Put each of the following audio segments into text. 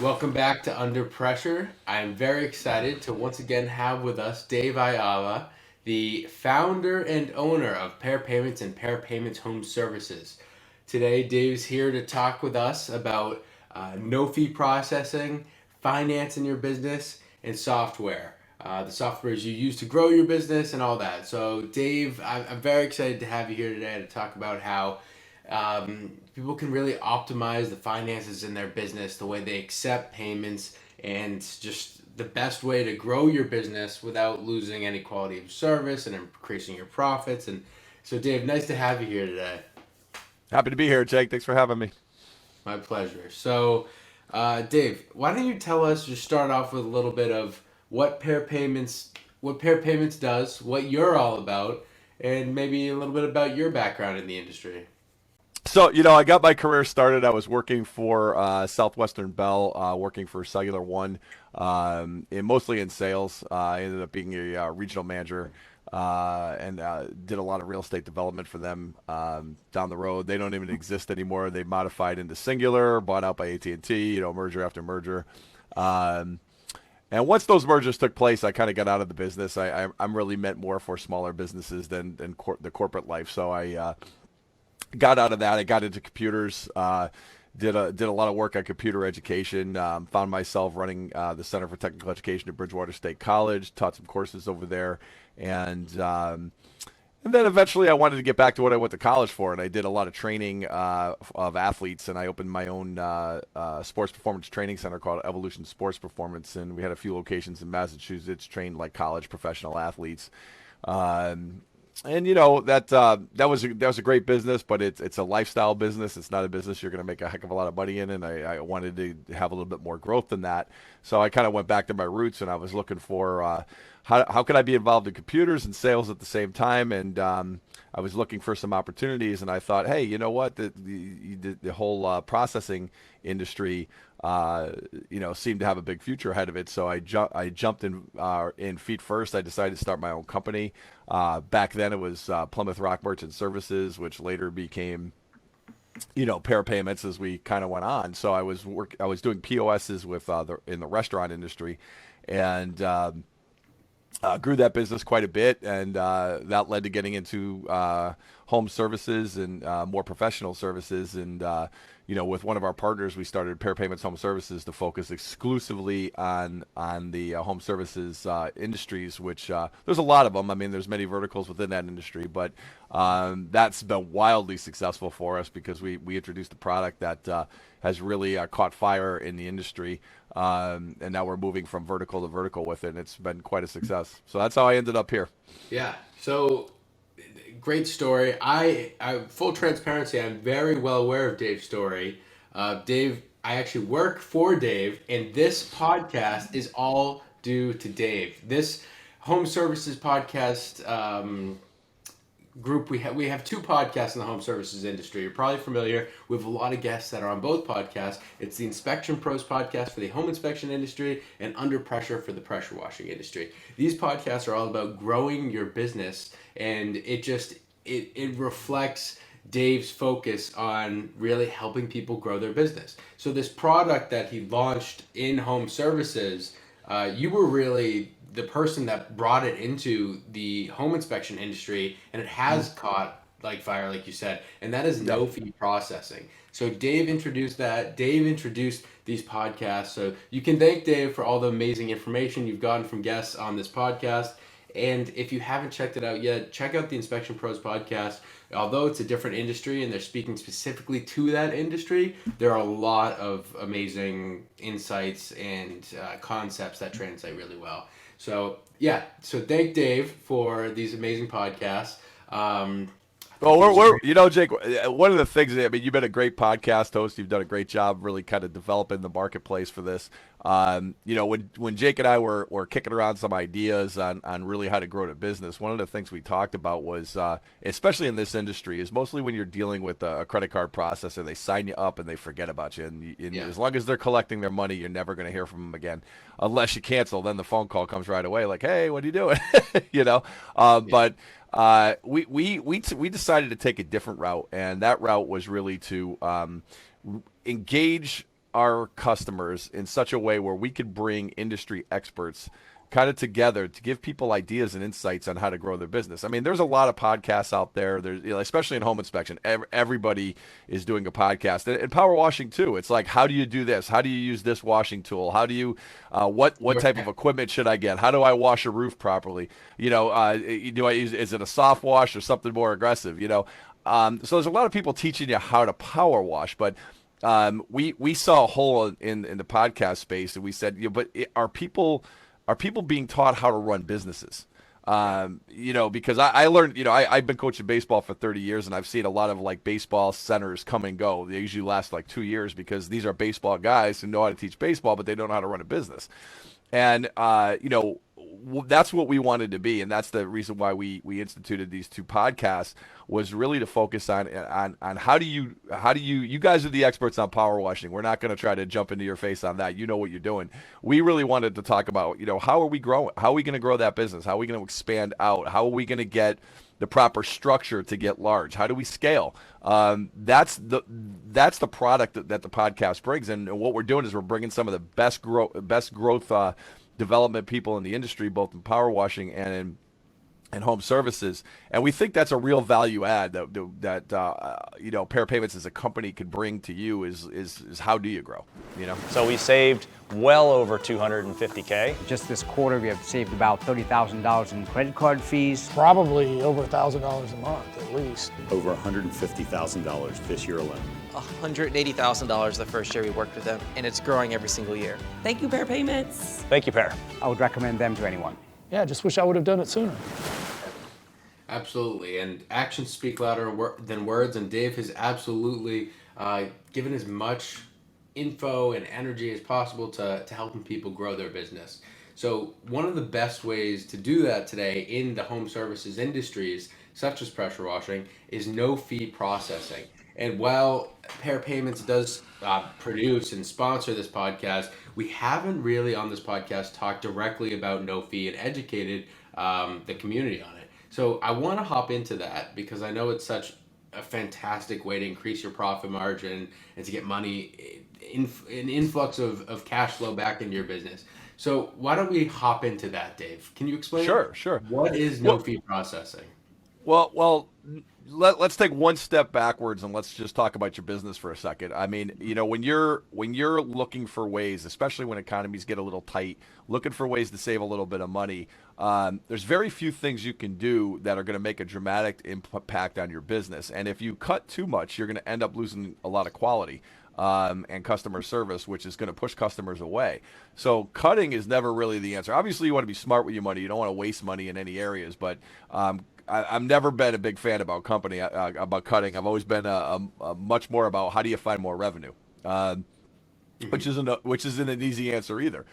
Welcome back to Under Pressure. I'm very excited to once again have with us Dave Iava, the founder and owner of Pair Payments and Pair Payments Home Services. Today, Dave's here to talk with us about no fee processing, finance in your business, and software. The softwares you use to grow your business and all that. So, Dave, I'm very excited to have you here today to talk about how people can really optimize the finances in their business, the way they accept payments, and just the best way to grow your business without losing any quality of service and increasing your profits. And so, Dave, nice to have you here today. Happy to be here, Jake. Thanks for having me. My pleasure. So, Dave, why don't you tell us? Just start off with a little bit of what Pair Payments does, what you're all about, and maybe a little bit about your background in the industry. So, I got my career started. I was working for Southwestern Bell, working for Cellular One, mostly in sales. I ended up being a regional manager and did a lot of real estate development for them down the road. They don't even exist anymore. They modified into Singular, bought out by AT&T, merger after merger. Um, and once those mergers took place, I kind of got out of the business. I'm really meant more for smaller businesses than the corporate life. So I got out of that. I got into computers. Did a lot of work on computer education. Found myself running the Center for Technical Education at Bridgewater State College. Taught some courses over there, and then eventually I wanted to get back to what I went to college for, and I did a lot of training of athletes, and I opened my own sports performance training center called Evolution Sports Performance, and we had a few locations in Massachusetts, trained like college professional athletes. Um, and that was a great business, but it's a lifestyle business. It's not a business you're going to make a heck of a lot of money in, and I wanted to have a little bit more growth than that. So I kind of went back to my roots, and I was looking for how could I be involved in computers and sales at the same time, and I was looking for some opportunities, and I thought, hey, you know what, the whole processing industry, seemed to have a big future ahead of it. So I jumped in feet first. I decided to start my own company. Back then, it was Plymouth Rock Merchant Services, which later became Pair Payments as we kind of went on. So I was doing POSs with in the restaurant industry, and grew that business quite a bit, and that led to getting into home services and more professional services. And with one of our partners, we started Pair Payments Home Services to focus exclusively on the home services industries, which there's a lot of them. I mean, there's many verticals within that industry, but that's been wildly successful for us because we introduced a product that has really caught fire in the industry. And now we're moving from vertical to vertical with it, and it's been quite a success. So that's how I ended up here. Yeah. So great story. I full transparency. I'm very well aware of Dave's story. Dave, I actually work for Dave, and this podcast is all due to Dave. This home services podcast group, we have two podcasts in the home services industry. You're probably familiar. We have a lot of guests that are on both podcasts. It's the Inspection Pros podcast for the home inspection industry and Under Pressure for the pressure washing industry. These podcasts are all about growing your business, and it reflects Dave's focus on really helping people grow their business. So this product that he launched in home services, you were really the person that brought it into the home inspection industry, and it has caught like fire, like you said, and that is Yep. no fee processing. So Dave introduced that. Dave introduced these podcasts. So you can thank Dave for all the amazing information you've gotten from guests on this podcast. And if you haven't checked it out yet, check out the Inspection Pros podcast. Although it's a different industry and they're speaking specifically to that industry, there are a lot of amazing insights and concepts that translate really well. So, yeah, so thank Dave for these amazing podcasts. I Well, think he was a great. Jake, one of the things, I mean, you've been a great podcast host. You've done a great job really kind of developing the marketplace for this. When Jake and I were kicking around some ideas on really how to grow the business, one of the things we talked about was, especially in this industry, is mostly when you're dealing with a credit card processor, they sign you up and they forget about you. And Yeah, as long as they're collecting their money, you're never going to hear from them again. Unless you cancel, then the phone call comes right away like, hey, what are you doing? you know? yeah, But we decided to take a different route, and that route was really to engage our customers in such a way where we could bring industry experts kind of together to give people ideas and insights on how to grow their business. I mean, there's a lot of podcasts out there. There's, especially in home inspection, everybody is doing a podcast, and power washing too. It's like, how do you do this? How do you use this washing tool? How do you, what type of equipment should I get? How do I wash a roof properly? Do I use, is it a soft wash or something more aggressive? So there's a lot of people teaching you how to power wash, but we saw a hole in the podcast space, and we said, are people being taught how to run businesses? Because I learned, I've been coaching baseball for 30 years, and I've seen a lot of like baseball centers come and go. They usually last like 2 years because these are baseball guys who know how to teach baseball, but they don't know how to run a business. And, that's what we wanted to be, and that's the reason why we instituted these 2 podcasts, was really to focus on how do you guys are the experts on power washing. We're not going to try to jump into your face on that. You know what you're doing. We really wanted to talk about, how are we growing? How are we going to grow that business? How are we going to expand out? How are we going to get the proper structure to get large? How do we scale? That's the product that the podcast brings, and what we're doing is we're bringing some of the best growth development people in the industry, both in power washing and in home services, and we think that's a real value add that Pair Payments as a company could bring to you is how do you grow? So we saved well over $250K. Just this quarter, we have saved about $30,000 in credit card fees. Probably over $1,000 a month at least. Over $150,000 this year alone. $180,000 the first year we worked with them, and it's growing every single year. Thank you, Pair Payments. Thank you, Pair. I would recommend them to anyone. Yeah, just wish I would have done it sooner. Absolutely, and actions speak louder than words, and Dave has absolutely given as much info and energy as possible to helping people grow their business. So one of the best ways to do that today in the home services industries, such as pressure washing, is no-fee processing. And while Pair Payments does produce and sponsor this podcast, we haven't really on this podcast talked directly about no fee and educated the community on it. So I want to hop into that because I know it's such a fantastic way to increase your profit margin and to get money, an influx of cash flow back into your business. So why don't we hop into that, Dave? Can you explain? Sure. What is no fee processing? Well, let's take one step backwards and let's just talk about your business for a second. I mean, when you're looking for ways, especially when economies get a little tight, looking for ways to save a little bit of money, there's very few things you can do that are going to make a dramatic impact on your business. And if you cut too much, you're going to end up losing a lot of quality and customer service, which is going to push customers away. So cutting is never really the answer. Obviously, you want to be smart with your money. You don't want to waste money in any areas, but I've never been a big fan about about cutting. I've always been a much more about how do you find more revenue, which isn't an easy answer either.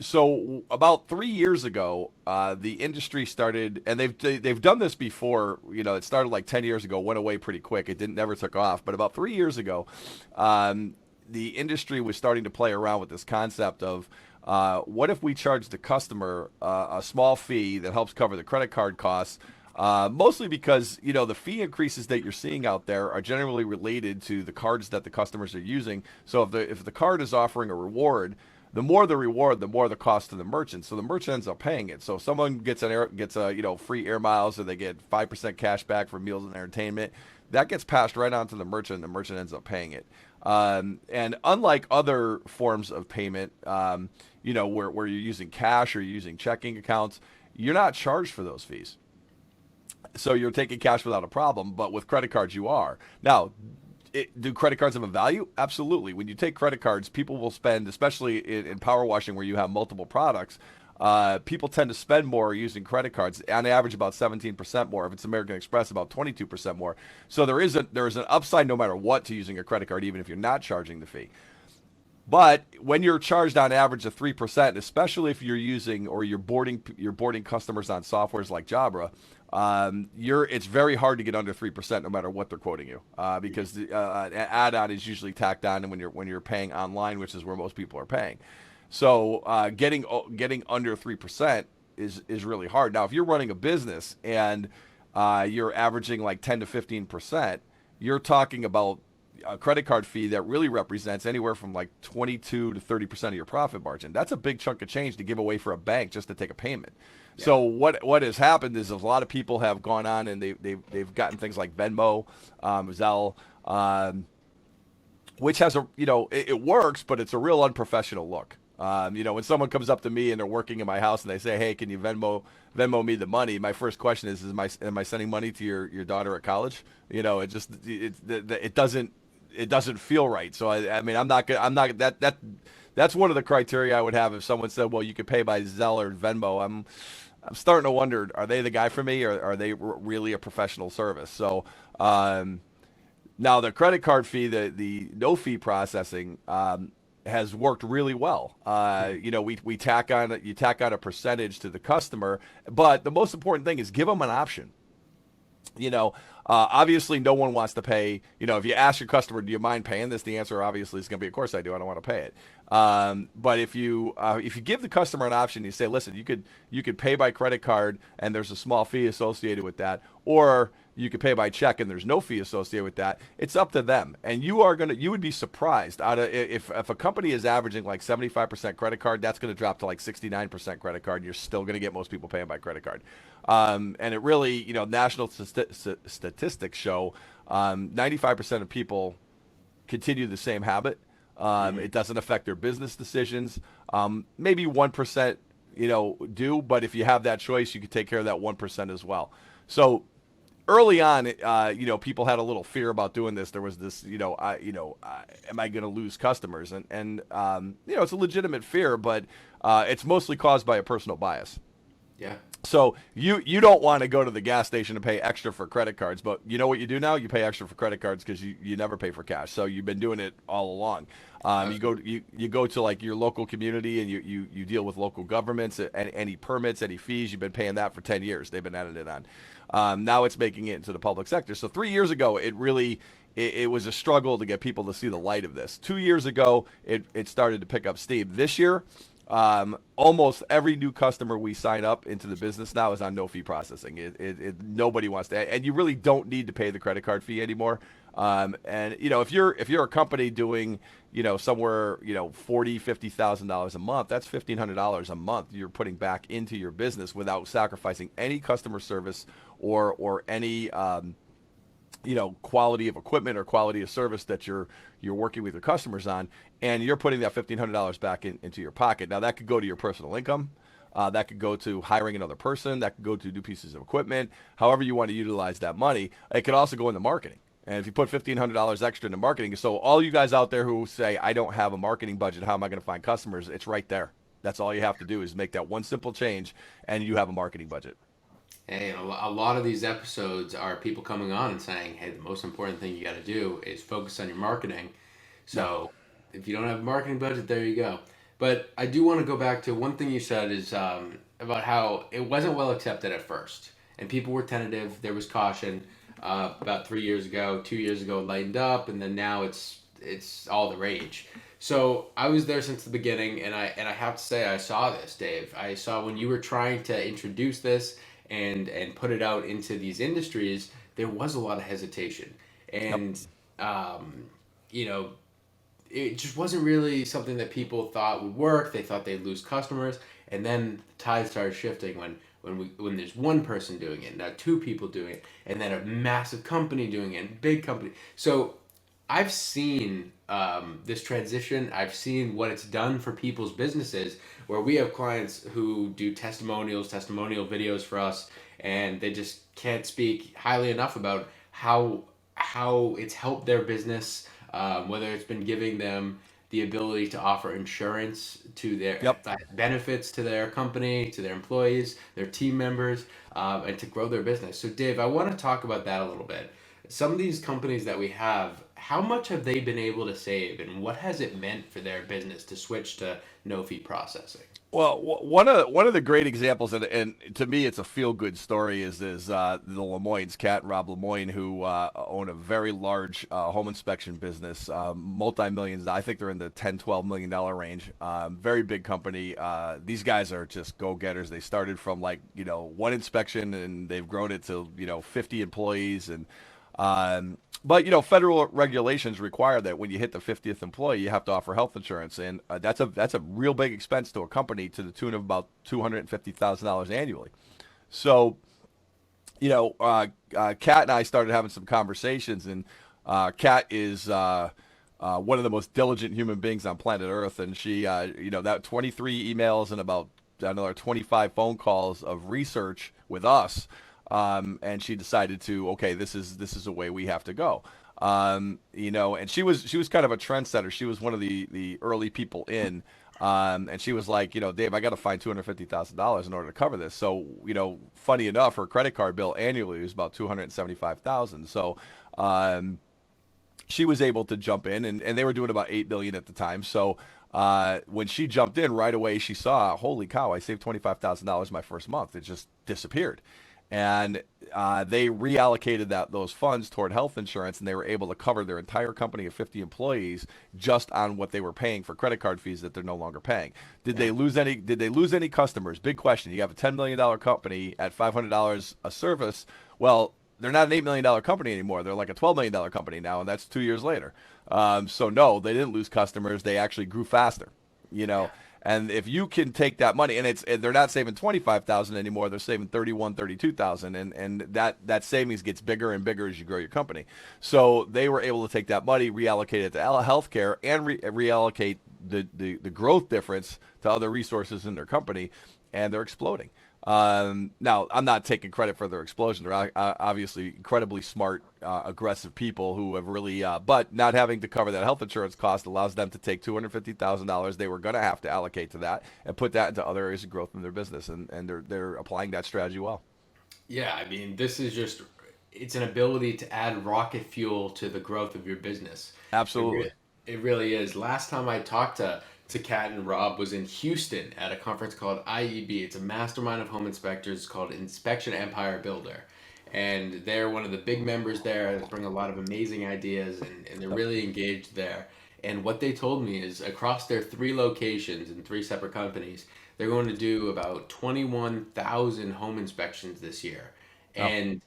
So about 3 years ago, the industry started, and they've done this before. It started like 10 years ago, went away pretty quick. It never took off. But about 3 years ago, the industry was starting to play around with this concept of what if we charge the customer a small fee that helps cover the credit card costs, mostly because the fee increases that you're seeing out there are generally related to the cards that the customers are using. So if the card is offering a reward, the more the reward, the more the cost to the merchant. So the merchant ends up paying it. So if someone gets free air miles, or they get 5% cash back for meals and entertainment, that gets passed right on to the merchant, and the merchant ends up paying it. And unlike other forms of payment, where you're using cash or you're using checking accounts, you're not charged for those fees. So you're taking cash without a problem, but with credit cards you are. Now, do credit cards have a value? Absolutely. When you take credit cards, people will spend, especially in power washing where you have multiple products, people tend to spend more using credit cards, on average about 17% more. If it's American Express, about 22% more. So there is an upside no matter what to using a credit card, even if you're not charging the fee. But when you're charged on average of 3%, especially if you're using or you're boarding customers on softwares like Jabra, it's very hard to get under 3% no matter what they're quoting you, because the add-on is usually tacked on when you're paying online, which is where most people are paying. So getting under 3% is really hard. Now, if you're running a business and you're averaging like 10 to 15%, you're talking about a credit card fee that really represents anywhere from like 22 to 30% of your profit margin. That's a big chunk of change to give away for a bank just to take a payment. Yeah. So what has happened is a lot of people have gone on and they've gotten things like Venmo, Zelle, which has it works, but it's a real unprofessional look. When someone comes up to me and they're working in my house and they say, "Hey, can you Venmo me the money?" My first question is, am I sending money to your daughter at college? It doesn't feel right. So that's one of the criteria I would have if someone said, "Well, you could pay by Zelle or Venmo." I'm starting to wonder, are they the guy for me, or are they really a professional service? So now the credit card fee, the no fee processing, has worked really well. We tack on a percentage to the customer, but the most important thing is give them an option. Obviously no one wants to pay. If you ask your customer, do you mind paying this? The answer obviously is going to be, of course I do. I don't want to pay it. But if you give the customer an option, you say, listen, you could pay by credit card and there's a small fee associated with that, or you could pay by check and there's no fee associated with that. It's up to them. And you would be surprised if a company is averaging like 75% credit card, that's going to drop to like 69% credit card. You're still going to get most people paying by credit card. And it really, national statistics show 95% of people continue the same habit. It doesn't affect their business decisions. Maybe 1%, do, but if you have that choice, you can take care of that 1% as well. So early on, people had a little fear about doing this. There was this, am I going to lose customers? And it's a legitimate fear, but it's mostly caused by a personal bias. Yeah. So you don't want to go to the gas station and pay extra for credit cards, but you know what you do now? You pay extra for credit cards because you never pay for cash. So you've been doing it all along. You go to like your local community and you deal with local governments, any permits, any fees. You've been paying that for 10 years. They've been adding it on. Now it's making it into the public sector. So 3 years ago, it was a struggle to get people to see the light of this. 2 years ago, it started to pick up steam. This year, almost every new customer we sign up into the business now is on no fee processing. Nobody wants to, and you really don't need to pay the credit card fee anymore. If you're a company doing, somewhere, $40,000-$50,000 a month, that's $1,500 a month you're putting back into your business without sacrificing any customer service or any, quality of equipment or quality of service that you're working with your customers on, and you're putting that $1,500 back into your pocket. Now that could go to your personal income, that could go to hiring another person, that could go to new pieces of equipment, however you want to utilize that money. It could also go into marketing. And if you put $1,500 extra into marketing, so all you guys out there who say, I don't have a marketing budget, how am I going to find customers? It's right there. That's all you have to do is make that one simple change, and you have a marketing budget. Hey, a lot of these episodes are people coming on and saying, hey, the most important thing you got to do is focus on your marketing. So if you don't have a marketing budget, there you go. But I do want to go back to one thing you said is about how it wasn't well accepted at first. And people were tentative. There was caution about 3 years ago. 2 years ago, it lightened up. And then now it's all the rage. So I was there since the beginning. And I have to say, I saw this, Dave. I saw when you were trying to introduce this and put it out into these industries, there was a lot of hesitation. And, it just wasn't really something that people thought would work. They thought they'd lose customers. And then the tide started shifting when there's one person doing it, now two people doing it, and then a massive company doing it, big company. So I've seen this transition. I've seen what it's done for people's businesses, where we have clients who do testimonial videos for us, and they just can't speak highly enough about how it's helped their business, whether it's been giving them the ability to offer insurance to their benefits to their company, to their employees, their team members, and to grow their business. So Dave, I want to talk about that a little bit. Some of these companies that we have, how much have they been able to save, and what has it meant for their business to switch to no fee processing? Well, one of the great examples, and to me it's a feel-good story, is the Lemoynes, Kat and Rob Lemoyne, who own a very large home inspection business, multi-millions. I think they're in the $10-12 million range. Very big company. These guys are just go-getters. They started from one inspection, and they've grown it to 50 employees, and But federal regulations require that when you hit the 50th employee, you have to offer health insurance, and that's a real big expense to a company to the tune of about $250,000 annually. So, Kat and I started having some conversations, and Kat is one of the most diligent human beings on planet Earth, and she, that 23 emails and about another 25 phone calls of research with us, and she decided to, okay, this is a way we have to go. And she was kind of a trendsetter. She was one of the early people in. And she was like, Dave, I got to find $250,000 in order to cover this. So, funny enough, her credit card bill annually was about $275,000. So, she was able to jump in, and they were doing about $8 billion at the time. So, when she jumped in right away, she saw, holy cow, I saved $25,000 my first month. It just disappeared. And they reallocated those funds toward health insurance, and they were able to cover their entire company of 50 employees just on what they were paying for credit card fees that they're no longer paying. Did they lose any customers? Big question. You have a $10 million company at $500 a service. Well, they're not an $8 million company anymore. They're like a $12 million company now, and that's 2 years later. So no, they didn't lose customers. They actually grew faster, And if you can take that money, and they're not saving $25,000 anymore, they're saving $31,000, $32,000, and that savings gets bigger and bigger as you grow your company. So they were able to take that money, reallocate it to healthcare, and reallocate the growth difference to other resources in their company, and they're exploding. Now, I'm not taking credit for their explosion. They're obviously incredibly smart, aggressive people who have really, but not having to cover that health insurance cost allows them to take $250,000 they were going to have to allocate to that and put that into other areas of growth in their business, and they're applying that strategy well. Yeah, I mean, it's an ability to add rocket fuel to the growth of your business. Absolutely. It really is. Last time I talked to Kat and Rob was in Houston at a conference called IEB. It's a mastermind of home inspectors called Inspection Empire Builder. And they're one of the big members there. They bring a lot of amazing ideas, and they're really engaged there. And what they told me is across their 3 locations in 3 separate companies, they're going to do about 21,000 home inspections this year. And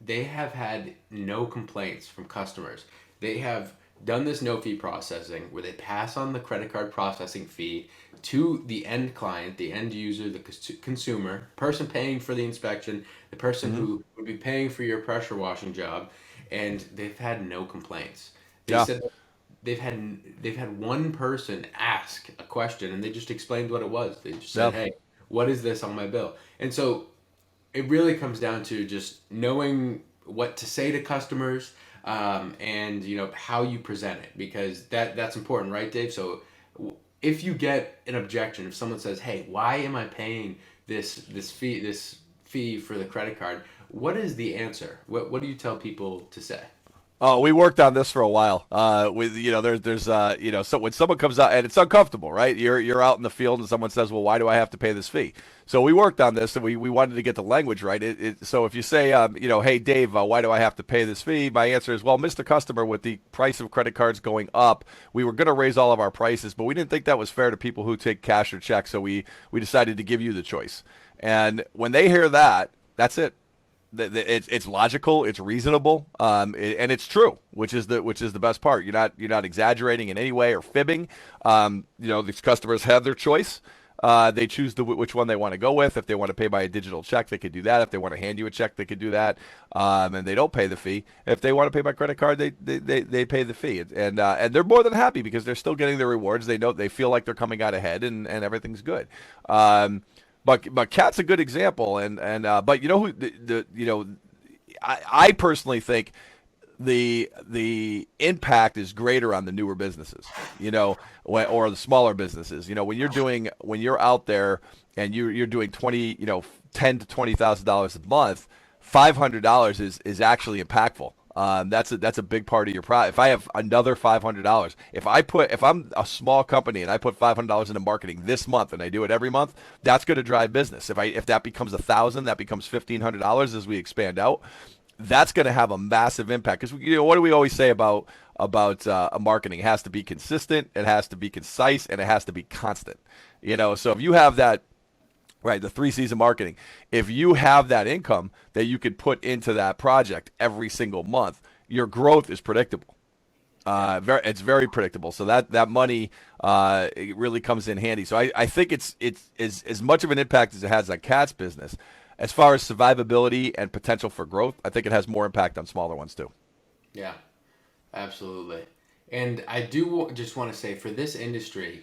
they have had no complaints from customers. They have done this no fee processing where they pass on the credit card processing fee to the end client, the end user, the consumer, person paying for the inspection, the person who would be paying for your pressure washing job, and they've had no complaints. They said they've had one person ask a question, and they just explained what it was. They just said, "Hey, what is this on my bill?" And so it really comes down to just knowing what to say to customers, and how you present it, because that's important, right, Dave? So if you get an objection, if someone says, "Hey, why am I paying this fee for the credit card?" What is the answer? What do you tell people to say? Oh, we worked on this for a while. There's so when someone comes out, and it's uncomfortable, right? You're out in the field and someone says, "Well, why do I have to pay this fee?" So we worked on this, and we wanted to get the language right. So if you say, "Hey, Dave, why do I have to pay this fee?" My answer is, "Well, Mr. Customer, with the price of credit cards going up, we were going to raise all of our prices, but we didn't think that was fair to people who take cash or check, so we decided to give you the choice." And when they hear that, that's it. It's logical, it's reasonable, and it's true, which is the best part. You're not exaggerating in any way or fibbing. These customers have their choice. They choose which one they want to go with. If they want to pay by a digital check, they could do that. If they want to hand you a check, they could do that, and they don't pay the fee. If they want to pay by credit card, they pay the fee, and they're more than happy because they're still getting their rewards. They feel like they're coming out ahead, and everything's good. But Kat's a good example, but I personally think the impact is greater on the newer businesses, or the smaller businesses. When you're out there and you're doing $10,000 to $20,000 a month, $500 is actually impactful. That's a big part of your product. If I have another $500, if I'm a small company and I put $500 into marketing this month and I do it every month, that's going to drive business. If that becomes $1,000, that becomes $1,500 as we expand out. That's going to have a massive impact. Because what do we always say about marketing? It has to be consistent, it has to be concise, and it has to be constant. So if you have that. Right, the 3 season marketing. If you have that income that you could put into that project every single month, your growth is predictable. It's very predictable. So that money it really comes in handy. So I think it's as much of an impact as it has on Cat's business. As far as survivability and potential for growth, I think it has more impact on smaller ones too. Yeah, absolutely. And I just want to say for this industry,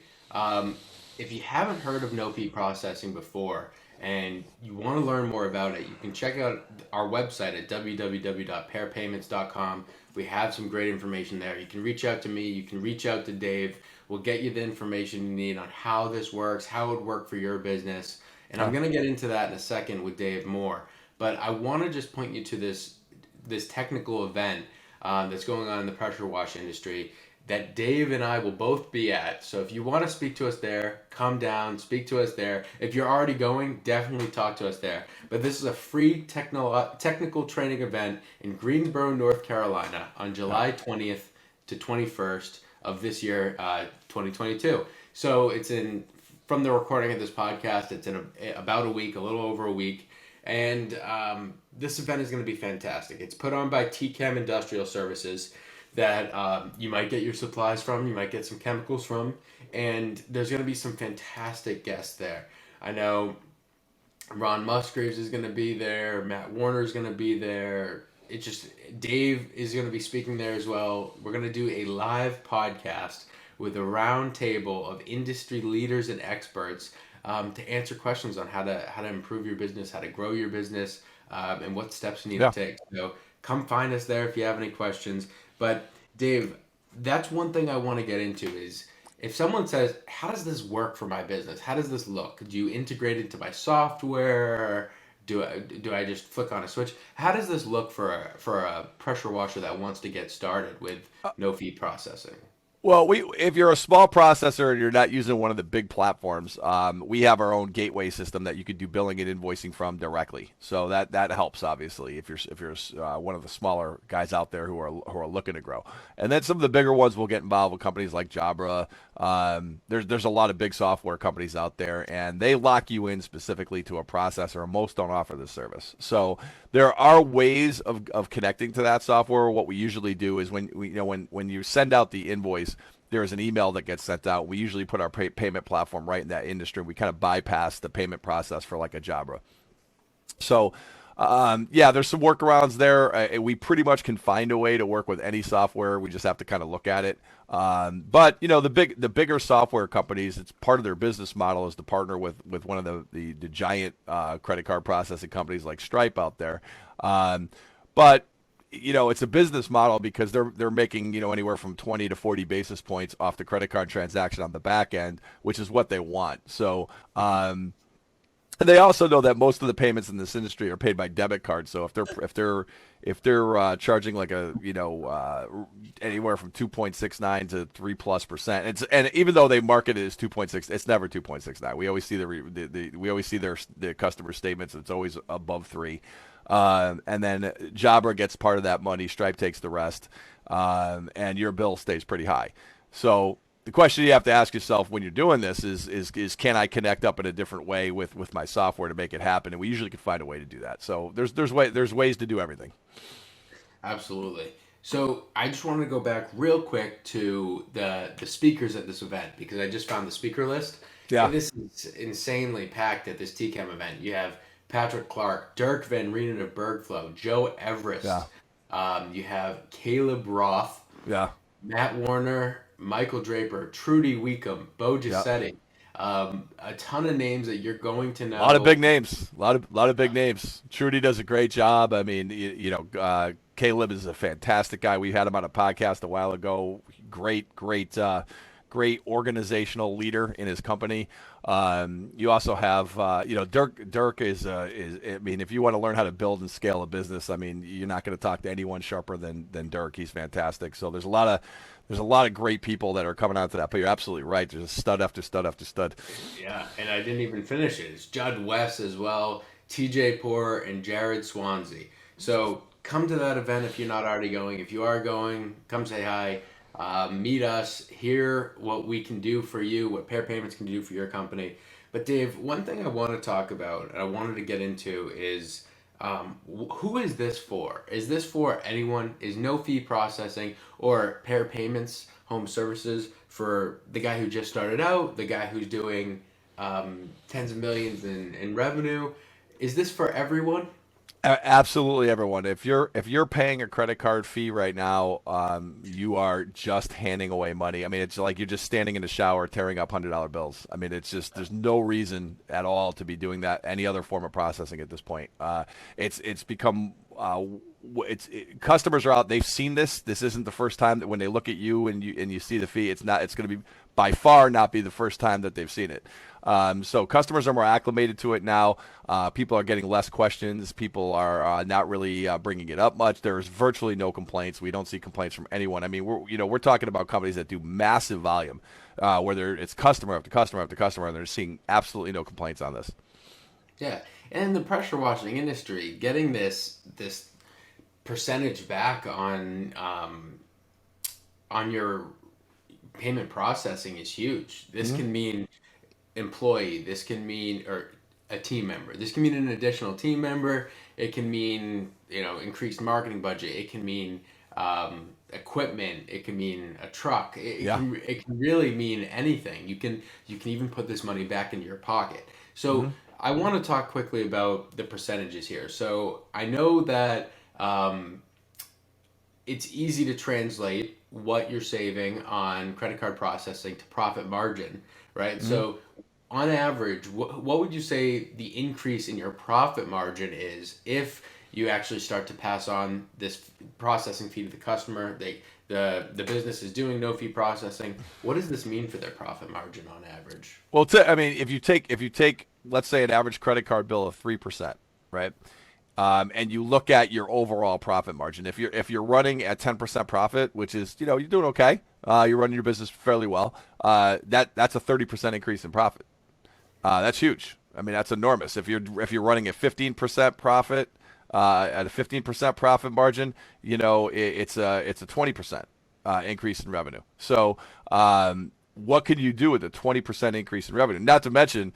if you haven't heard of no-fee processing before and you want to learn more about it, you can check out our website at www.pairpayments.com. We have some great information there. You can reach out to me. You can reach out to Dave. We'll get you the information you need on how this works, how it would work for your business. And I'm going to get into that in a second with Dave more. But I want to just point you to this technical event that's going on in the pressure wash industry that Dave and I will both be at. So if you want to speak to us there, come down, speak to us there. If you're already going, definitely talk to us there. But this is a free technical training event in Greensboro, North Carolina on July 20th to 21st of this year, 2022. So it's from the recording of this podcast, it's in about a week, a little over a week. And this event is going to be fantastic. It's put on by TChem Industrial Services that you might get your supplies from, you might get some chemicals from, and there's going to be some fantastic guests there. I know Ron Musgraves is going to be there, Matt Warner is going to be there. Dave is going to be speaking there as well. We're going to do a live podcast with a round table of industry leaders and experts to answer questions on how to improve your business, how to grow your business, and what steps you need to take. So come find us there if you have any questions. But Dave, that's one thing I want to get into is if someone says, how does this work for my business? How does this look? Do you integrate it into my software? Do I just flick on a switch? How does this look for a pressure washer that wants to get started with no-fee processing? Well, if you're a small processor and you're not using one of the big platforms, we have our own gateway system that you could do billing and invoicing from directly. So that helps obviously if you're one of the smaller guys out there who are looking to grow. And then some of the bigger ones will get involved with companies like Jabra. There's a lot of big software companies out there, and they lock you in specifically to a processor. Most don't offer this service. So there are ways of connecting to that software. What we usually do is when you send out the invoice, there is an email that gets sent out. We usually put our payment platform right in that industry. We kind of bypass the payment process for like a Jabra. So, there's some workarounds there. We pretty much can find a way to work with any software. We just have to kind of look at it. But the bigger software companies, it's part of their business model is to partner with one of the giant credit card processing companies like Stripe out there. But it's a business model because they're making anywhere from 20 to 40 basis points off the credit card transaction on the back end, which is what they want. So and they also know that most of the payments in this industry are paid by debit card. So if they're charging like anywhere from 2.69 to 3+%, and even though they market it as 2.6, it's never 2.69. We always see we always see the customer statements. It's always above 3. And then Jabra gets part of that money, Stripe takes the rest, and your bill stays pretty high. So the question you have to ask yourself when you're doing this is can I connect up in a different way with my software to make it happen? And we usually can find a way to do that. So there's ways to do everything. Absolutely. So I just wanted to go back real quick to the speakers at this event because I just found the speaker list. Yeah. And this is insanely packed at this TChem event. You have Patrick Clark, Dirk Van Rienen of Bergflow, Joe Everest. Yeah. You have Caleb Roth. Yeah. Matt Warner, Michael Draper, Trudy Weekham, Bo Giuseppe. A ton of names that you're going to know. A lot of big names. A lot of big names. Trudy does a great job. I mean, Caleb is a fantastic guy. We had him on a podcast a while ago. Great organizational leader in his company. You also have, Dirk. Dirk is. I mean, if you want to learn how to build and scale a business, I mean, you're not going to talk to anyone sharper than Dirk. He's fantastic. So there's a lot of great people that are coming out to that. But you're absolutely right. There's stud after stud after stud. Yeah, and I didn't even finish it. It's Judd West as well, TJ Poor, and Jared Swansea. So come to that event if you're not already going. If you are going, come say hi. Meet us, hear what we can do for you, what Pair Payments can do for your company. But Dave, one thing I want to talk about and I wanted to get into is Who is this for? Is this for anyone? Is no fee processing or pair payments home services for the guy who just started out, the guy who's doing tens of millions in revenue? Is this for everyone? Absolutely, everyone. If you're paying a credit card fee right now, you are just handing away money. I mean, it's like you're just standing in the shower tearing up $100 bills. I mean, it's just there's no reason at all to be doing that. Any other form of processing at this point. It's become customers are out. They've seen this. This isn't the first time that when they look at you and you see the fee. It's not. It's going to be by far not be the first time that they've seen it. So customers are more acclimated to it now. People are getting less questions. People are not really bringing it up much. There's virtually no complaints. We don't see complaints from anyone. I mean, we're talking about companies that do massive volume, where it's customer after customer after customer, and they're seeing absolutely no complaints on this. Yeah, and in the pressure washing industry, getting this percentage back on your payment processing is huge. This can mean employee. This can mean or a team member. This can mean an additional team member. It can mean increased marketing budget. It can mean equipment. It can mean a truck. It can really mean anything. You can even put this money back into your pocket. So I want to talk quickly about the percentages here. So I know that it's easy to translate what you're saving on credit card processing to profit margin, right? So on average, what would you say the increase in your profit margin is if you actually start to pass on this processing fee to the customer? The business is doing no fee processing. What does this mean for their profit margin on average? Well, I mean, if you take let's say an average credit card bill of 3%, right? And you look at your overall profit margin. If you're running at 10% profit, which is you're doing okay, you're running your business fairly well. That's a 30% increase in profit. That's huge. I mean, that's enormous. If you're running at 15% profit, at a 15% profit margin, it's a 20% increase in revenue. So what can you do with a 20% increase in revenue? Not to mention,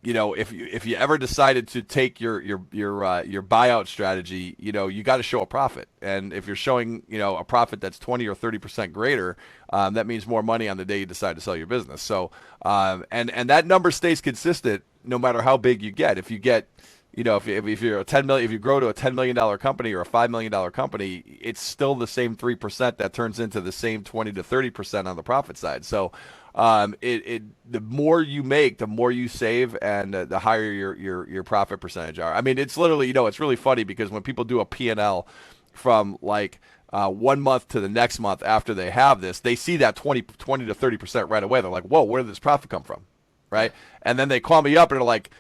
if you ever decided to take your buyout strategy, you got to show a profit. And if you're showing, a profit that's 20 or 30% greater, that means more money on the day you decide to sell your business. So, and that number stays consistent no matter how big you get. If you get, if you're if you grow to a $10 million company or a $5 million company, it's still the same 3% that turns into the same 20 to 30% on the profit side. So, the more you make, the more you save, and the higher your profit percentage are. I mean, it's literally, it's really funny because when people do a P&L from like 1 month to the next month after they have this, they see that 20 to 30% right away. They're like, whoa, where did this profit come from? Right. And then they call me up and they're like,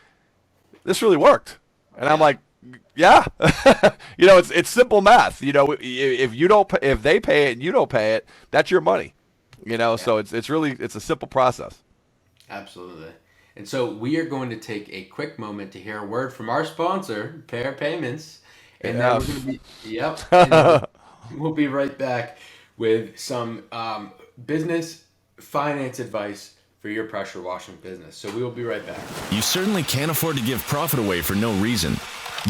this really worked. And I'm like, yeah, it's simple math. If they pay it and you don't pay it, that's your money. So it's a simple process. Absolutely. And so we are going to take a quick moment to hear a word from our sponsor, Pair Payments. And then we're going to be, we'll be right back with some business finance advice for your pressure washing business. So we will be right back. You certainly can't afford to give profit away for no reason.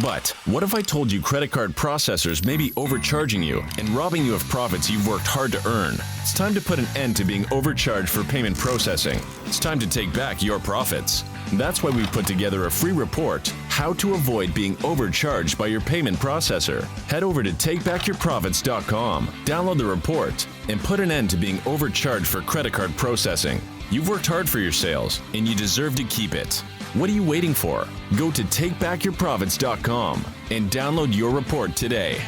But what if I told you credit card processors may be overcharging you and robbing you of profits you've worked hard to earn? It's time to put an end to being overcharged for payment processing. It's time to take back your profits. That's why we put together a free report, How to Avoid Being Overcharged by Your Payment Processor. Head over to takebackyourprofits.com, download the report, and put an end to being overcharged for credit card processing. You've worked hard for your sales, and you deserve to keep it. What are you waiting for? Go to takebackyourprofits.com and download your report today.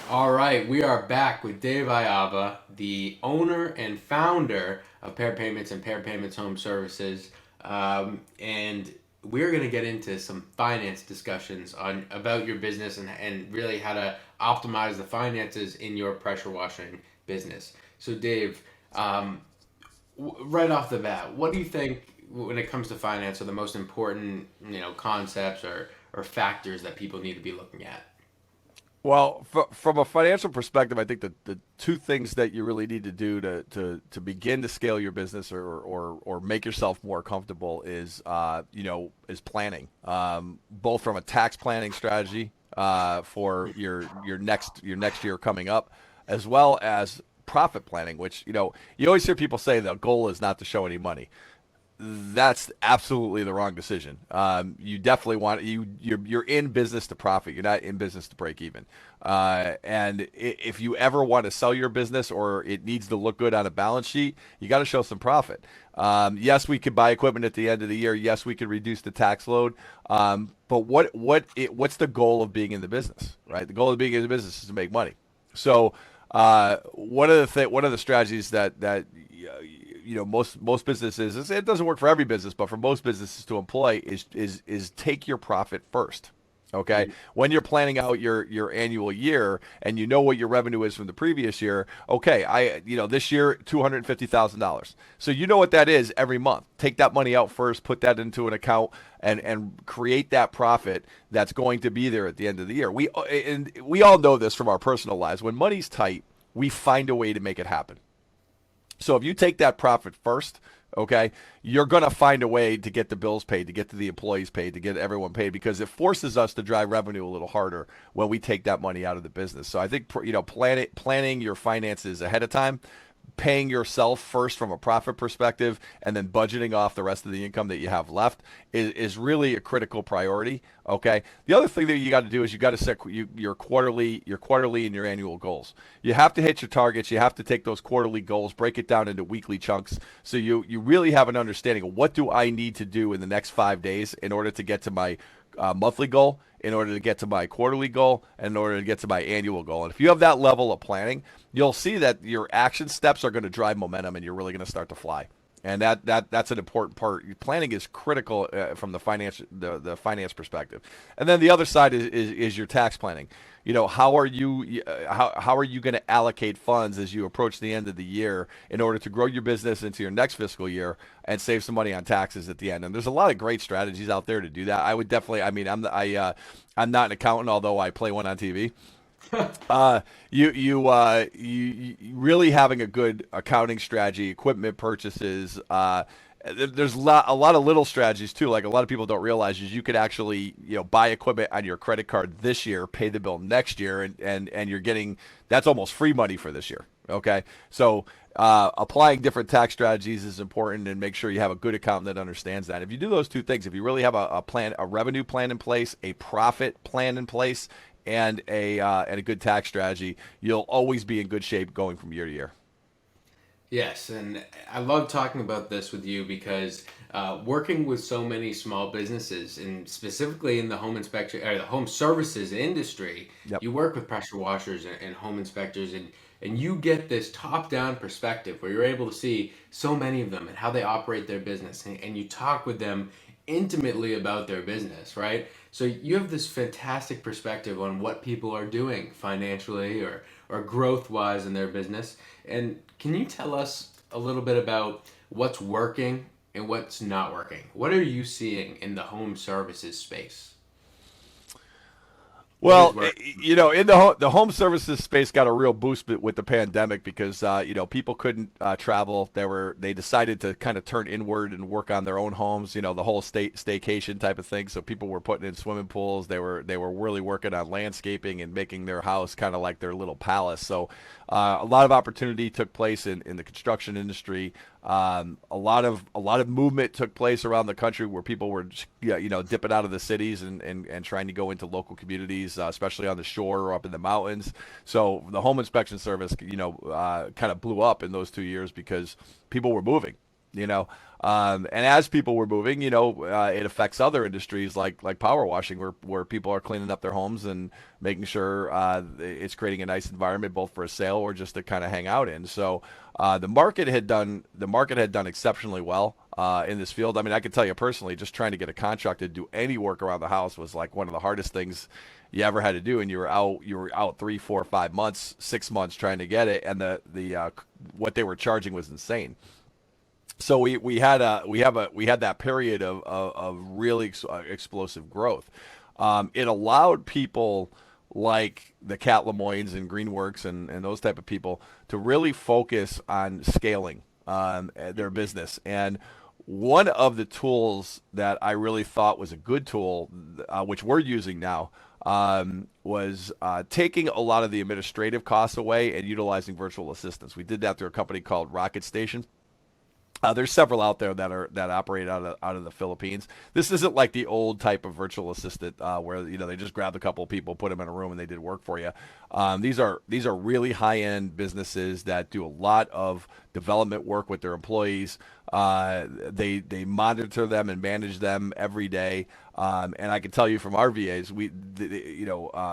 All right, we are back with Dave Iava, the owner and founder of Pair Payments and Pair Payments Home Services. And we're going to get into some finance discussions about your business and really how to optimize the finances in your pressure washing business. So Dave, right off the bat, what do you think when it comes to finance are the most important, concepts or factors that people need to be looking at? Well, from a financial perspective, I think that the two things that you really need to do to begin to scale your business or make yourself more comfortable is is planning, both from a tax planning strategy for your next year coming up, as well as profit planning. Which you always hear people say the goal is not to show any money. That's absolutely the wrong decision. You definitely want you're in business to profit. You're not in business to break even. And if you ever want to sell your business or it needs to look good on a balance sheet, you got to show some profit. Yes, we could buy equipment at the end of the year. Yes, we could reduce the tax load. But what's the goal of being in the business, right? The goal of being in the business is to make money. So one of the strategies that most businesses, it doesn't work for every business, but for most businesses to employ is take your profit first. Okay. Mm-hmm. When you're planning out your annual year and you know what your revenue is from the previous year, okay, this year $250,000. So you know what that is every month. Take that money out first, put that into an account and create that profit that's going to be there at the end of the year. We all know this from our personal lives. When money's tight, we find a way to make it happen. So if you take that profit first, okay, you're going to find a way to get the bills paid, to get the employees paid, to get everyone paid, because it forces us to drive revenue a little harder when we take that money out of the business. So I think, planning your finances ahead of time, paying yourself first from a profit perspective, and then budgeting off the rest of the income that you have left is really a critical priority. Okay. The other thing that you got to do is you got to set your quarterly and your annual goals. You have to hit your targets. You have to take those quarterly goals, break it down into weekly chunks, so you really have an understanding of what do I need to do in the next 5 days in order to get to my monthly goal, in order to get to my quarterly goal, and in order to get to my annual goal. And if you have that level of planning, you'll see that your action steps are going to drive momentum and you're really going to start to fly. And that's an important part. Planning is critical from the finance perspective. And then the other side is your tax planning. How are you going to allocate funds as you approach the end of the year in order to grow your business into your next fiscal year and save some money on taxes at the end? And there's a lot of great strategies out there to do that. I would definitely. I mean, I'm not an accountant, although I play one on TV. You really having a good accounting strategy, equipment purchases. There's a lot of little strategies too. Like a lot of people don't realize is you could actually buy equipment on your credit card this year, pay the bill next year, and you're getting that's almost free money for this year. Okay, so applying different tax strategies is important, and make sure you have a good accountant that understands that. If you do those two things, if you really have a plan, a revenue plan in place, a profit plan in place, and a good tax strategy, you'll always be in good shape going from year to year. Yes, and I love talking about this with you because working with so many small businesses, and specifically in the home inspection or the home services industry, Yep. you work with pressure washers and home inspectors, and you get this top-down perspective where you're able to see so many of them and how they operate their business, and you talk with them intimately about their business, right? So you have this fantastic perspective on what people are doing financially or growth-wise in their business. And can you tell us a little bit about what's working and what's not working? What are you seeing in the home services space? Well, in the home services space got a real boost with the pandemic because people couldn't travel. They decided to kind of turn inward and work on their own homes. The whole staycation type of thing. So people were putting in swimming pools. They were really working on landscaping and making their house kind of like their little palace. So a lot of opportunity took place in the construction industry. A lot of movement took place around the country where people were dipping out of the cities and trying to go into local communities, especially on the shore or up in the mountains. So the home inspection service kind of blew up in those 2 years because people were moving. And as people were moving, it affects other industries like power washing, where people are cleaning up their homes and making sure it's creating a nice environment both for a sale or just to kind of hang out in. So the market had done exceptionally well in this field. I mean, I can tell you personally, just trying to get a contractor to do any work around the house was like one of the hardest things you ever had to do, and you were out 3, 4, 5 months, 6 months trying to get it, and the what they were charging was insane. So we had that period of really explosive growth. It allowed people like the Cat Lemoynes and Greenworks and those type of people to really focus on scaling their business. And one of the tools that I really thought was a good tool, which we're using now, was taking a lot of the administrative costs away and utilizing virtual assistants. We did that through a company called Rocket Station. There's several out there that operate out of the Philippines. This isn't like the old type of virtual assistant where they just grabbed a couple of people, put them in a room, and they did work for you. These are really high end businesses that do a lot of development work with their employees. They monitor them and manage them every day. And I can tell you from our VAs,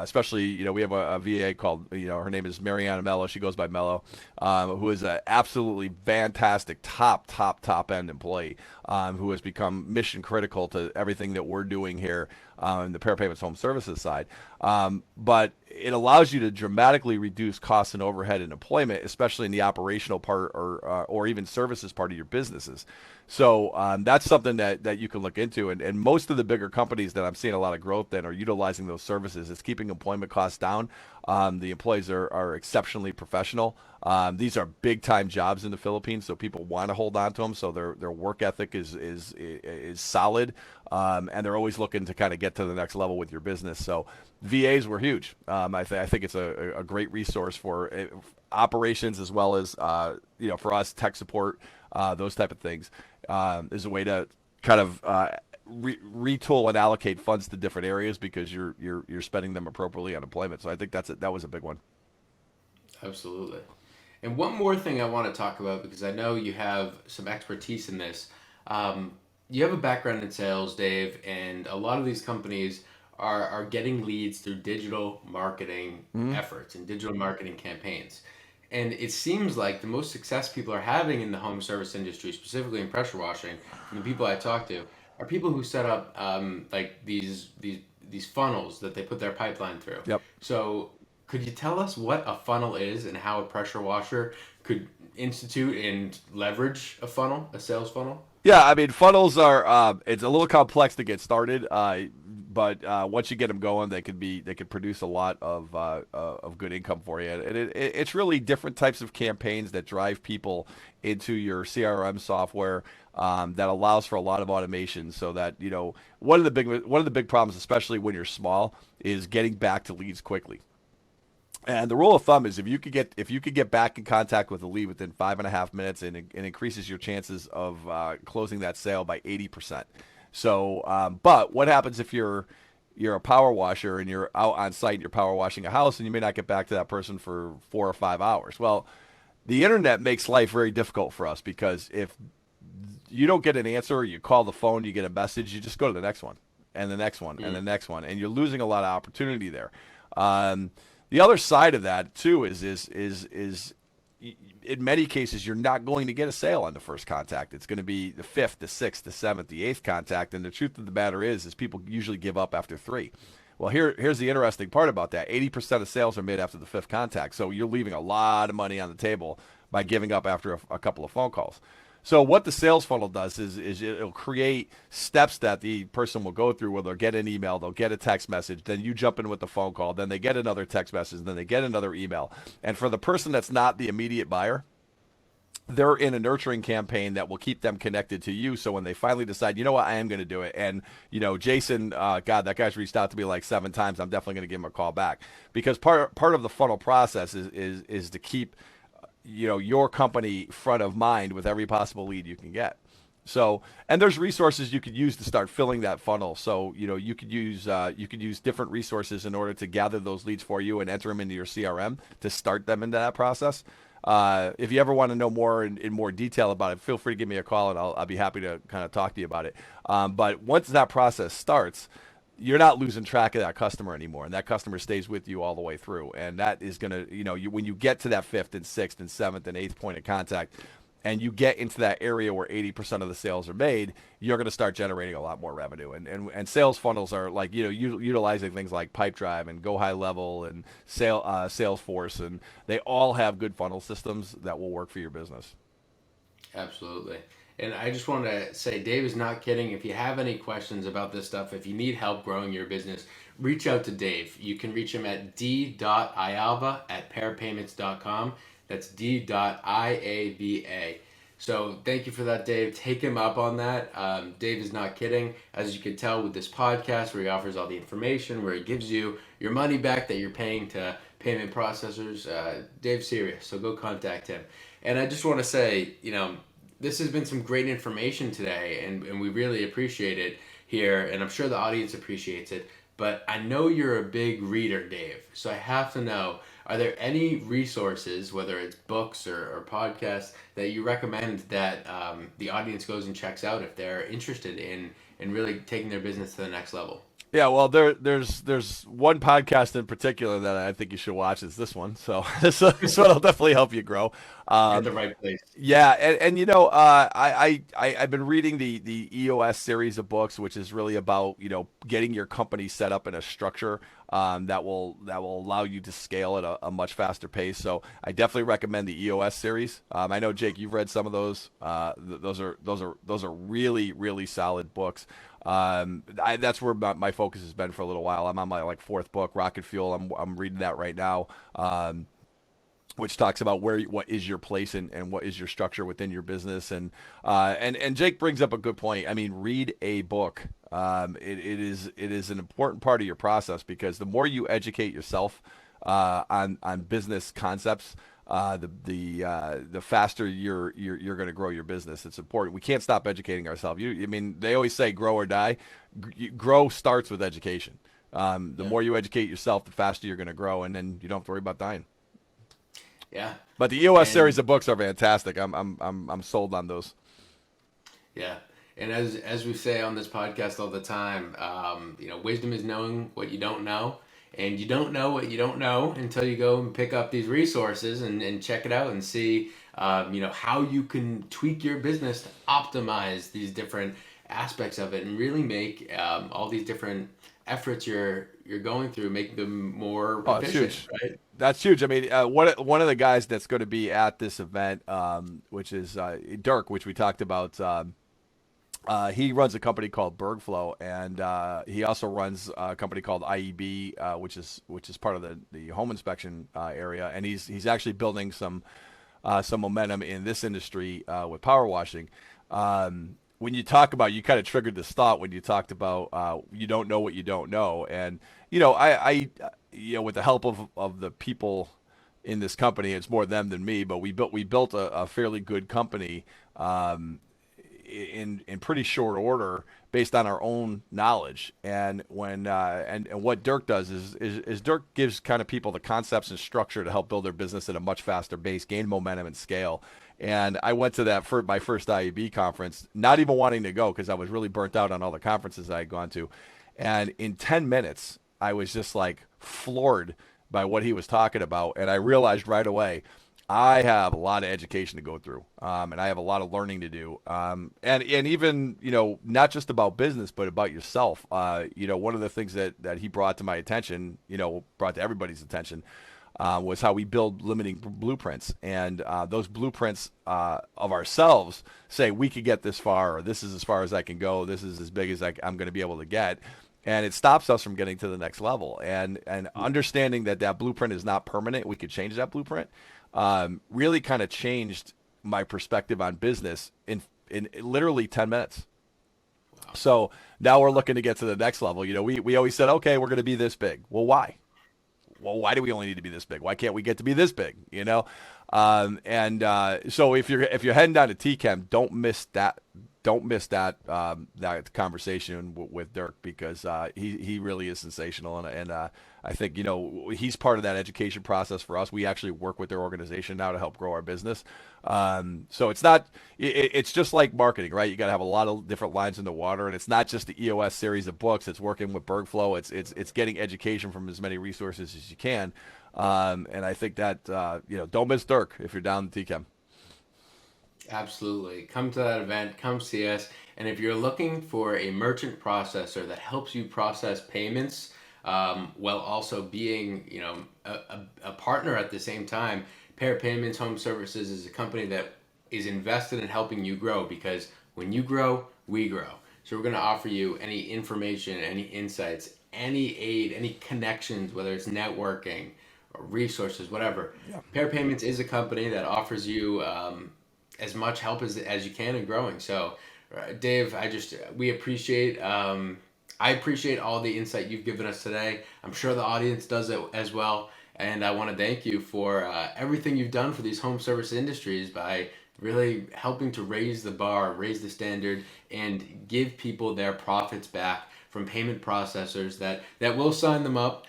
especially we have a VA called her name is Mariana Mello. She goes by Mello, who is an absolutely fantastic top end employee who has become mission critical to everything that we're doing here in the Pair Payments Home Services side. But it allows you to dramatically reduce costs and overhead and employment, especially in the operational part or even services part of your businesses. So that's something that you can look into. And most of the bigger companies that I'm seeing a lot of growth in are utilizing those services. It's keeping employment costs down. The employees are exceptionally professional. These are big time jobs in the Philippines, so people want to hold on to them. So their work ethic is solid, and they're always looking to kind of get to the next level with your business. So VAs were huge. I think it's a great resource for operations as well as for us tech support, those type of things. Is a way to kind of retool and allocate funds to different areas because you're spending them appropriately on employment. So I think that was a big one. Absolutely. And one more thing I want to talk about, because I know you have some expertise in this. You have a background in sales, Dave, and a lot of these companies are getting leads through digital marketing efforts and digital marketing campaigns. And it seems like the most success people are having in the home service industry, specifically in pressure washing, from the people I talk to, are people who set up like these funnels that they put their pipeline through. Yep. So could you tell us what a funnel is and how a pressure washer could institute and leverage a funnel, a sales funnel? Yeah, I mean, funnels are it's a little complex to get started, but once you get them going, they could produce a lot of good income for you. And it's really different types of campaigns that drive people into your CRM software that allows for a lot of automation. So that one of the big problems, especially when you're small, is getting back to leads quickly. And the rule of thumb is if you could get back in contact with a lead within 5.5 minutes, and it increases your chances of closing that sale by 80%. So, but what happens if you're a power washer and you're out on site and you're power washing a house and you may not get back to that person for 4 or 5 hours? Well, the internet makes life very difficult for us because if you don't get an answer or you call the phone, you get a message, you just go to the next one and the next one and the next one, and you're losing a lot of opportunity there. The other side of that too is in many cases you're not going to get a sale on the first contact. It's going to be the 5th, the 6th, the 7th, the 8th contact, and the truth of the matter is people usually give up after 3. Well, here's the interesting part about that. 80% of sales are made after the 5th contact, so you're leaving a lot of money on the table by giving up after a couple of phone calls. So what the sales funnel does is it'll create steps that the person will go through where they'll get an email, they'll get a text message, then you jump in with the phone call, then they get another text message, then they get another email. And for the person that's not the immediate buyer, they're in a nurturing campaign that will keep them connected to you. So when they finally decide, you know what, I am going to do it. And, Jason, God, that guy's reached out to me like 7 times. I'm definitely going to give him a call back. Because part of the funnel process is to keep your company front of mind with every possible lead you can get. So, and there's resources you could use to start filling that funnel. So, you could use different resources in order to gather those leads for you and enter them into your CRM to start them into that process. If you ever want to know more in more detail about it, feel free to give me a call and I'll be happy to kind of talk to you about it. But once that process starts, you're not losing track of that customer anymore, and that customer stays with you all the way through. And that is going to, when you get to that 5th and 6th and 7th and 8th point of contact, and you get into that area where 80% of the sales are made, you're going to start generating a lot more revenue. And sales funnels are like, utilizing things like Pipedrive and Go High Level and Salesforce, and they all have good funnel systems that will work for your business. Absolutely. And I just want to say, Dave is not kidding. If you have any questions about this stuff, if you need help growing your business, reach out to Dave. You can reach him at d.iava@pairpayments.com. That's d.iava. So thank you for that, Dave. Take him up on that. Dave is not kidding. As you can tell with this podcast, where he offers all the information, where he gives you your money back that you're paying to payment processors, Dave's serious. So go contact him. And I just want to say, this has been some great information today, and we really appreciate it here, and I'm sure the audience appreciates it. But I know you're a big reader, Dave, so I have to know, are there any resources, whether it's books or podcasts, that you recommend that the audience goes and checks out if they're interested in really taking their business to the next level? Yeah, well, there's one podcast in particular that I think you should watch. Is this one? So this one will definitely help you grow. You're at the right place. Yeah, and I've been reading the EOS series of books, which is really about getting your company set up in a structure that will allow you to scale at a much faster pace. So I definitely recommend the EOS series. I know, Jake, you've read some of those. Those are really, really solid books. That's where my focus has been for a little while. I'm on my fourth book, Rocket Fuel. I'm reading that right now, which talks about what is your place and what is your structure within your business. And Jake brings up a good point. I mean, read a book. It is an important part of your process, because the more you educate yourself on business concepts, the faster you're going to grow your business. It's important. We can't stop educating ourselves. I mean, they always say grow or die. Grow starts with education. The more you educate yourself, the faster you're going to grow, and then you don't have to worry about dying. Yeah. But the EOS series of books are fantastic. I'm sold on those. Yeah. And as we say on this podcast all the time, wisdom is knowing what you don't know. And you don't know what you don't know until you go and pick up these resources and check it out and see, how you can tweak your business to optimize these different aspects of it and really make all these different efforts you're going through, make them more efficient. Huge. Right? That's huge. I mean, one of the guys that's going to be at this event, which is Dirk, which we talked about. He runs a company called Bergflow, and he also runs a company called IEB, which is part of the home inspection area. And he's actually building some momentum in this industry with power washing. When you talk about, you kind of triggered this thought when you talked about you don't know what you don't know, and I with the help of the people in this company, it's more them than me, but we built a fairly good company. In pretty short order based on our own knowledge. And when and what Dirk does is Dirk gives kind of people the concepts and structure to help build their business at a much faster pace, gain momentum and scale. And I went to that for my first IEB conference, not even wanting to go because I was really burnt out on all the conferences I had gone to. And in 10 minutes, I was just floored by what he was talking about. And I realized right away, I have a lot of education to go through, and I have a lot of learning to do, and even not just about business, but about yourself. One of the things that he brought to my attention, brought to everybody's attention, was how we build limiting blueprints, and those blueprints of ourselves say we could get this far, or this is as far as I can go, this is as big as I'm going to be able to get. And it stops us from getting to the next level, and understanding that blueprint is not permanent. We could change that blueprint. Really kind of changed my perspective on business in literally 10 minutes. Wow. So now we're looking to get to the next level. We always said, okay, we're going to be this big. Well, why? Well, why do we only need to be this big? Why can't we get to be this big? So if you're heading down to TChem, don't miss that conversation with Dirk, because he really is sensational, and I think he's part of that education process for us. We actually work with their organization now to help grow our business. So it's just like marketing, right? You got to have a lot of different lines in the water, and it's not just the EOS series of books. It's working with Bergflow. It's getting education from as many resources as you can, and I think that don't miss Dirk if you're down in TChem. Absolutely. Come to that event, come see us. And if you're looking for a merchant processor that helps you process payments while also being, a partner at the same time, Pair Payments Home Services is a company that is invested in helping you grow, because when you grow, we grow. So we're going to offer you any information, any insights, any aid, any connections, whether it's networking or resources, whatever. Yeah. Pair Payments is a company that offers you as much help as you can in growing. So Dave, we appreciate, I appreciate all the insight you've given us today. I'm sure the audience does it as well. And I want to thank you for everything you've done for these home service industries by really helping to raise the bar, raise the standard, and give people their profits back from payment processors that will sign them up,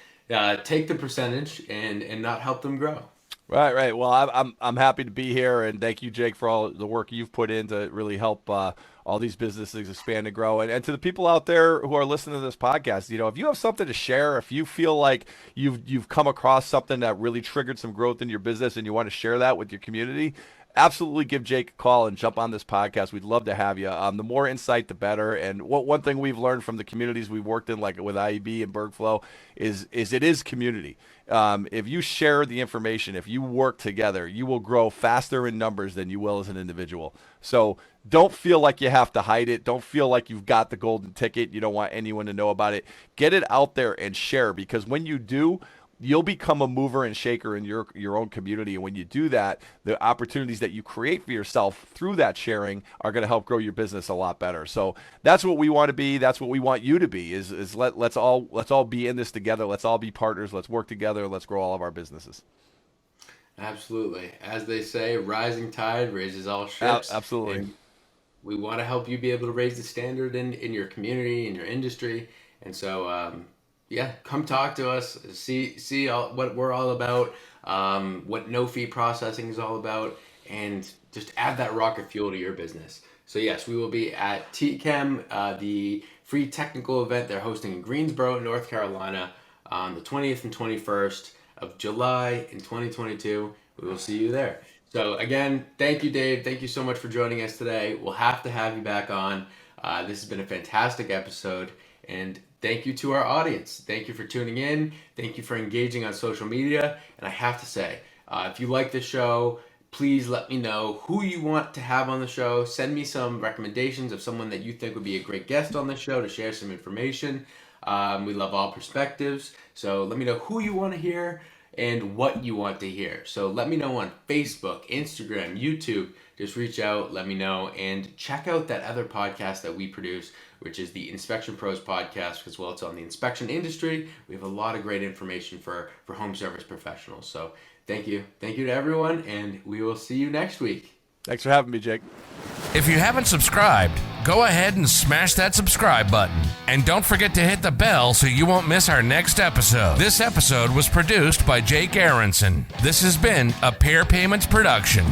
take the percentage, and not help them grow. Right. Well, I'm happy to be here, and thank you, Jake, for all the work you've put in to really help all these businesses expand and grow. And to the people out there who are listening to this podcast, if you have something to share, if you feel like you've come across something that really triggered some growth in your business and you want to share that with your community, absolutely give Jake a call and jump on this podcast. We'd love to have you. The more insight, the better. And one thing we've learned from the communities we've worked in, like with IEB and BergFlow, is it is community. If you share the information, if you work together, you will grow faster in numbers than you will as an individual. So don't feel like you have to hide it. Don't feel like you've got the golden ticket. You don't want anyone to know about it. Get it out there and share, because when you do, you'll become a mover and shaker in your own community. And when you do that, the opportunities that you create for yourself through that sharing are going to help grow your business a lot better. So that's what we want to be. That's what we want you to be, is let's all be in this together. Let's all be partners. Let's work together. Let's grow all of our businesses. Absolutely. As they say, rising tide raises all ships. Absolutely. And we want to help you be able to raise the standard in your community, in your industry. And so, come talk to us, see what we're all about, what no-fee processing is all about, and just add that rocket fuel to your business. So yes, we will be at TChem, the free technical event they're hosting in Greensboro, North Carolina, on the 20th and 21st of July in 2022. We will see you there. So again, thank you, Dave. Thank you so much for joining us today. We'll have to have you back on. This has been a fantastic episode, and thank you to our audience. Thank you for tuning in. Thank you for engaging on social media. And I have to say, if you like the show, please let me know who you want to have on the show. Send me some recommendations of someone that you think would be a great guest on the show to share some information. We love all perspectives. So let me know who you want to hear and what you want to hear. So let me know on Facebook, Instagram, YouTube. Just reach out, let me know, and check out that other podcast that we produce, which is the Inspection Pros podcast, as well. It's on the inspection industry. We have a lot of great information for home service professionals. So thank you to everyone, and we will see you next week. Thanks for having me, Jake. If you haven't subscribed, go ahead and smash that subscribe button. And don't forget to hit the bell so you won't miss our next episode. This episode was produced by Jake Aronson. This has been a Pair Payments production.